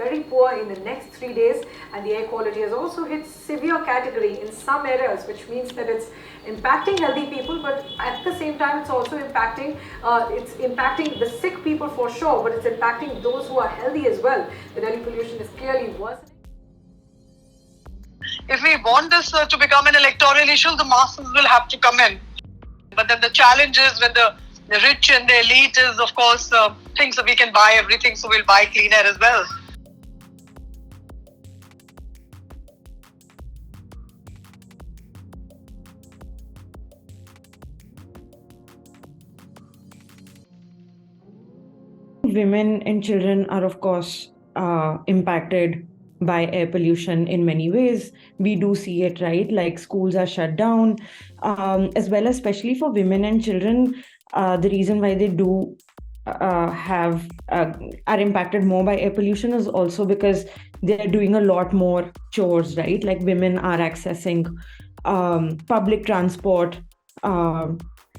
very poor in the next 3 days, and the air quality has also hit severe category in some areas, which means that it's impacting healthy people, but at the same time it's also impacting the sick people for sure, but it's impacting those who are healthy as well. The Delhi pollution is clearly worsening. If we want this to become an electoral issue, the masses will have to come in. But then the challenge is when the rich and the elite is, of course, thinks that we can buy everything, so we'll buy clean air as well. Women and children are, of course, impacted by air pollution in many ways. We do see it, right? Like schools are shut down, as well, especially for women and children. The reason why they do are impacted more by air pollution is also because they're doing a lot more chores, right? Like women are accessing public transport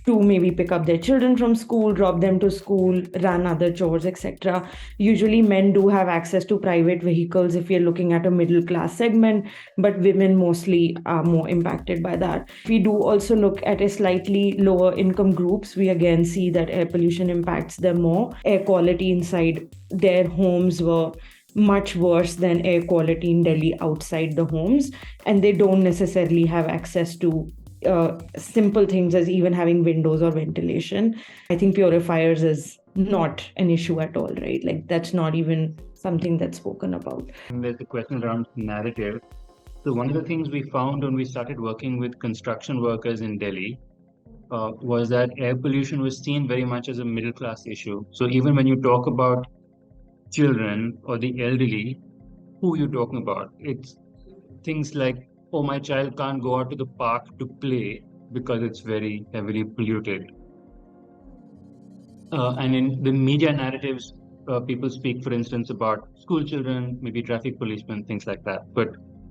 to maybe pick up their children from school, drop them to school, run other chores, etc. Usually men do have access to private vehicles if you're looking at a middle class segment, but women mostly are more impacted by that. If we do also look at a slightly lower income groups, we again see that air pollution impacts them more. Air quality inside their homes were much worse than air quality in Delhi outside the homes, and they don't necessarily have access to simple things as even having windows or ventilation. I think purifiers is not an issue at all, right? Like that's not even something that's spoken about. And there's a question around narrative. So one of the things we found when we started working with construction workers in Delhi was that air pollution was seen very much as a middle class issue. So even when you talk about children or the elderly, who are you talking about? It's things like, oh, my child can't go out to the park to play because it's very heavily polluted. And in the media narratives, people speak, for instance, about school children, maybe traffic policemen, things like that. But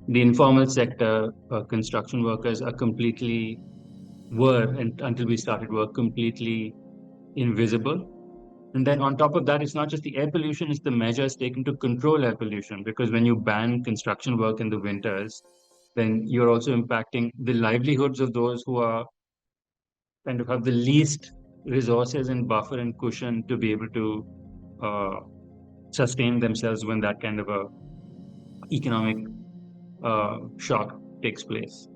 the informal sector, construction workers are and until we started work, completely invisible. And then on top of that, it's not just the air pollution, it's the measures taken to control air pollution. Because when you ban construction work in the winters, then you're also impacting the livelihoods of those who are kind of have the least resources and buffer and cushion to be able to sustain themselves when that kind of a economic shock takes place.